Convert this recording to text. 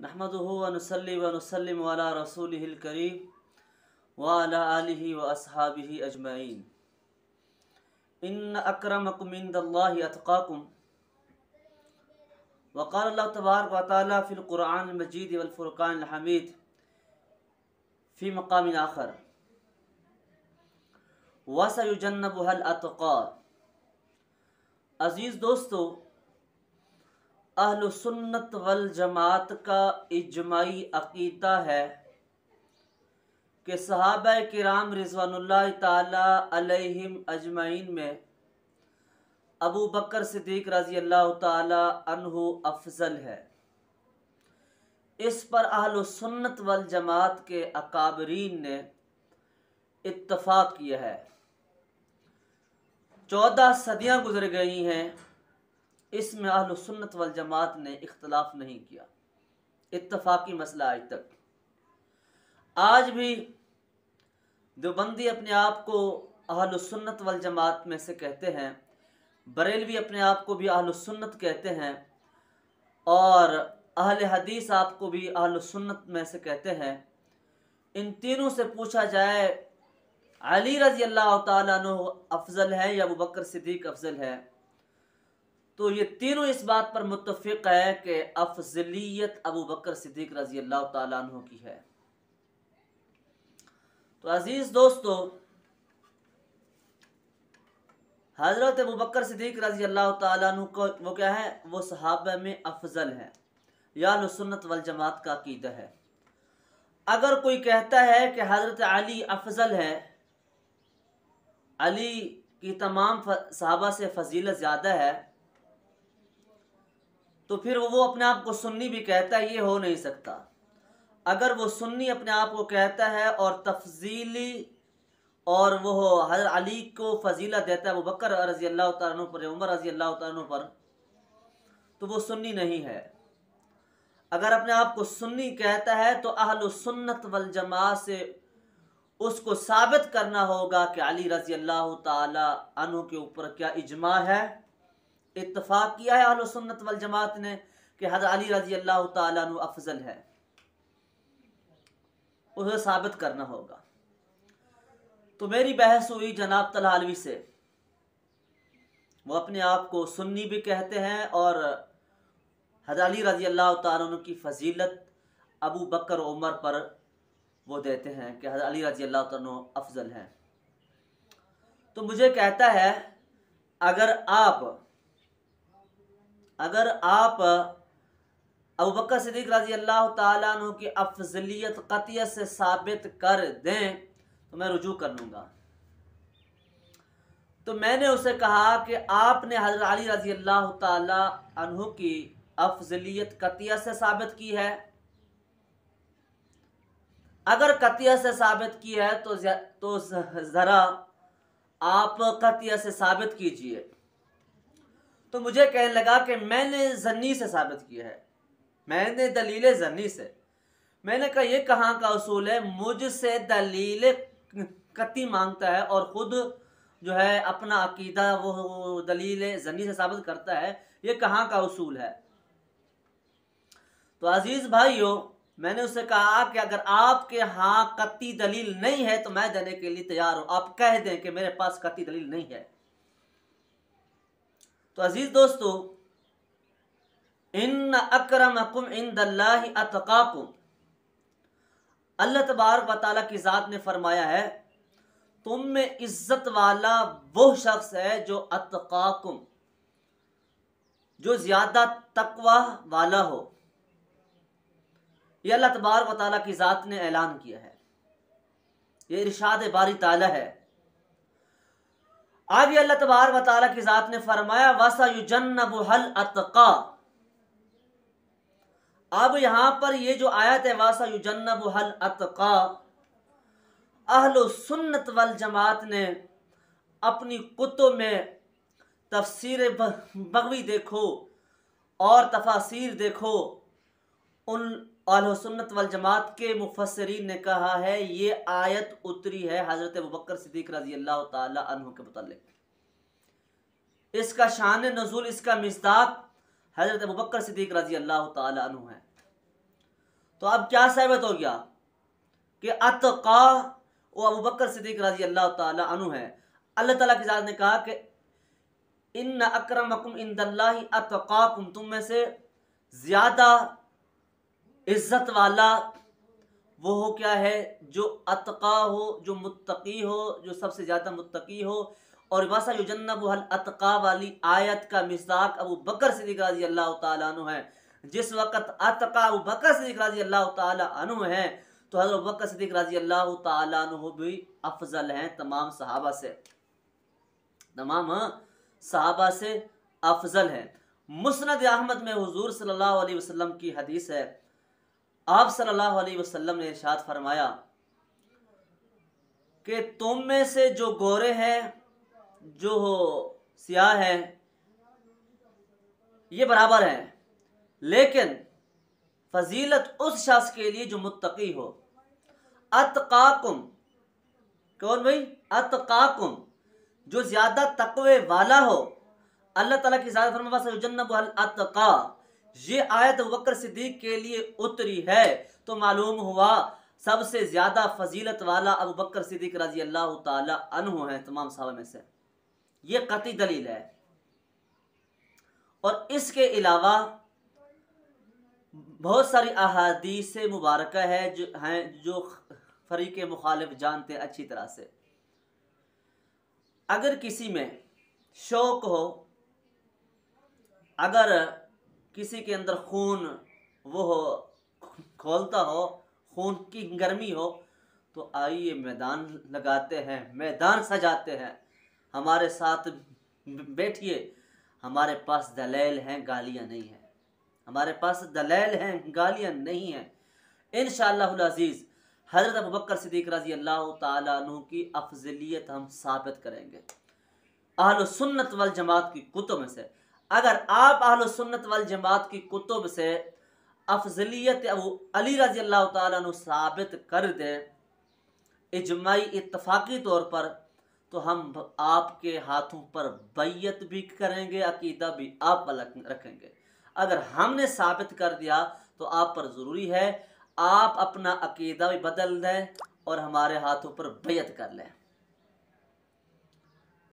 नहमदुहु व नुसल्ली व नुसल्लिमु अला रसूलिहिल करीम व अला आलिहि व अस्हाबिहि अजमईन। इन्न अक्रमकुम इंदल्लाहि अतकाकुम व क़ाल अल्लाहु तबारक व तआला फ़िल क़ुरआनिल मजीद वल फ़ुरक़ानिल हमीद फ़ी मक़ामिन आख़र व सयुजन्नबुहल अतक़ा। अज़ीज़ दोस्तों, अहलुसुन्नत वल जमात का इजमाई अक़ीदा है कि सहाबा किराम रिज़वानुल्लाह ताला अलैहिम अजमईन में अबू बकर सिद्दीक़ रज़ी अल्लाह ताला अन्हु अफ़ज़ल है। इस पर अहलुसुन्नत वल जमात के अकाबरीन ने इत्तफ़ाक़ किया है। 14 सदियाँ गुजर गई हैं, इसमें अहलुसुन्नत वल जमात ने इख्तलाफ नहीं किया। इत्तफाकी मसला आज तक। आज भी देवबंदी अपने आप को अहलुसुन्नत वल जमात में से कहते हैं, बरेलवी अपने आप को भी अहलुसुन्नत कहते हैं और अहले हदीस आपको भी अहलुसुन्नत में से कहते हैं। इन तीनों से पूछा जाए अली रज़ी अल्लाह ताला अन्हु अफजल है या अबू बकर सिद्दीक अफजल है, तो ये तीनों इस बात पर मुत्तफ़िक़ है कि अफजलियत अबू बकर सिद्दीक रज़ी अल्लाह ताला अन्हु की है। तो अजीज़ दोस्तों, हज़रत अबू बकर सिद्दीक रज़ी अल्लाह ताला अन्हु को वो क्या है, वो सहाबा में अफजल है, या अहलुसुन्नत वल जमात का अक़ीदा है। अगर कोई कहता है कि हज़रत अली अफजल है, अली की तमाम सहाबा से फजीलत ज़्यादा है, तो फिर वो अपने आप को सुन्नी भी कहता है, ये हो नहीं सकता। अगर वो सुन्नी अपने आप को कहता है और तफजीली और वो हज़रत अली को फजीलत देता है अबू बकर रज़ी अल्लाह तआला अन्हु पर, उमर रज़ी अल्लाह तआला अन्हु पर, तो वो सुन्नी नहीं है। अगर अपने आप को सुन्नी कहता है तो अहलुसुन्नत वल जमात से उसको साबित करना होगा कि अली रज़ी अल्लाह तआला अन्हु के ऊपर क्या इजमा है, इत्तफाक किया है अहलुसुन्नत वल जमात ने कि हज़रत अली रज़ी अल्लाह तआला अन्हु अफजल है, उसे साबित करना होगा। तो मेरी बहस हुई जनाब तलहालवी से, वो अपने आप को सुन्नी भी कहते हैं और हज़रत अली रज़ी अल्लाह तआला अन्हु की फजीलत अबू बकर उमर पर वो देते हैं कि हज़रत अली रज़ी अल्लाह तआला अन्हु अफजल हैं। तो मुझे कहता है, अगर आप अबू बकर सिद्दीक रज़ी अल्लाह तआला अन्हु की अफजलियत क़तियत से साबित कर दें तो मैं रुजू कर लूँगा। तो मैंने उसे कहा कि आपने हज़रत अली रज़ी अल्लाह तआला अन्हु की अफजलियत क़तियत से साबित की है? अगर क़तियत से साबित की है तो ज़रा आप क़तियत से साबित कीजिए। तो मुझे कहने लगा कि मैंने ज़न्नी से साबित किया है, मैंने दलील ज़न्नी से। मैंने कहा ये कहाँ का उसूल है, मुझसे दलील कती मांगता है और ख़ुद जो है अपना अकीदा वो दलील ज़न्नी से साबित करता है, ये कहाँ का उसूल है। तो अजीज़ भाइयों, मैंने उससे कहा कि अगर आपके यहाँ कती दलील नहीं है तो मैं देने के लिए तैयार हूँ, आप कह दें कि मेरे पास कती दलील नहीं है। तो अजीज़ दोस्तों, इन्न अक्रमकुम इंदल्लाहि अतकाकुम, अल्लाह तबारक व तआला की ज़ात ने फरमाया है, तुम में इज्जत वाला वो शख्स है जो अतकाकुम, जो ज़्यादा तकवा वाला हो। यह अल्लाह तबारक व तआला की ज़ात ने ऐलान किया है, ये इरशाद बारी ताला है। आगे अल्लाह तबारक व तआला की ज़ात ने फरमाया वसयुजन्नबुहल अतक़ा। अब यहाँ पर ये जो आयत है वसयुजन्नबुहल अतक़ा, अहलुसुन्नत वल जमात ने अपनी कुतुब में तफसीर बग़वी देखो और तफासीर देखो, उन अहलुसुन्नत वल जमात के मुफस्सिरीन ने कहा है ये आयत उतरी है हज़रत अबू बकर सिद्दीक़ रज़ी अल्लाह ताला अन्हु के मुतालिक। इसका शान नुज़ूल, इसका मिस्दाक़ हज़रत अबू बकर सिद्दीक़ रज़ी अल्लाह ताला अन्हु है। तो अब क्या साबित हो गया कि अतका वो अबू बकर सिद्दीक रजी अल्लाह ताला अन्हु है। अल्लाह ताला की ज़ात ने कहा कि इन्न अक्रमकुम इंदल्लाहि अतकाकुम, तुम में से ज्यादा इज्जत वाला वो हो क्या है जो अतका हो, जो मुत्तकी हो, जो सबसे ज्यादा मुत्तकी हो। और वसा युजन्नबुल अतका वाली आयत का मिसाक अबू बकर सिद्दीक रज़ी अल्लाह ताला अन्हु है। जिस वक़्त अतका अबू बकर सिद्दीक रज़ी अल्लाह ताला अन्हु है तो हज़रत अबू बकर सिद्दीक रज़ी अल्लाह ताला अन्हु भी अफजल हैं तमाम सहाबा से, तमाम सहाबा से अफजल हैं। मुस्नद अहमद में हुजूर सल्लल्लाहु अलैहि वसल्लम की हदीस है। आप सल्लल्लाहु अलैहि वसल्लम ने इरशाद फरमाया कि तुम में से जो गोरे हैं, जो सियाह हैं, ये बराबर हैं, लेकिन फजीलत उस शख्स के लिए जो मुत्तकी हो। अतकाकुम, कौन भाई? अतकाकुम, जो ज्यादा तकवे वाला हो। अल्लाह ताला की ज़ात फरमाया अतका, ये आयत अबू बकर सिद्दीक के लिए उतरी है तो मालूम हुआ सबसे ज्यादा फजीलत वाला अबू बकर सिद्दीक रजी अल्लाह ताला अन्हु है तमाम सहाबा में से। ये कतई दलील है। और इसके अलावा बहुत सारी अहादीस मुबारक है जो फरीक मुखालिफ जानते हैं अच्छी तरह से। अगर किसी में शौक हो, अगर किसी के अंदर खून वो हो खोलता हो, खून की गर्मी हो, तो आइए मैदान लगाते हैं, मैदान सजाते हैं, हमारे साथ बैठिए। हमारे पास दलील हैं, गालियां नहीं हैं। हमारे पास दलील हैं, गालियां नहीं हैं। इंशाअल्लाहुल अज़ीज़ हज़रत अबू बकर सिद्दीक रज़ी अल्लाह ताला अन्हु की अफजलियत हम साबित करेंगे अहले सुन्नत वल जमात की कुतुब में से। अगर आप अहले सुन्नत वल जमात की कुतुब से अफजलियत अबू अली रज़ी अल्लाह ताला अन्हु साबित कर दे इजमाई इत्तफाकी तौर पर, तो हम आपके हाथों पर बैयत भी करेंगे, अकीदा भी आप पर रखेंगे। अगर हमने साबित कर दिया तो आप पर ज़रूरी है आप अपना अकीदा भी बदल दें और हमारे हाथों पर बैयत कर लें।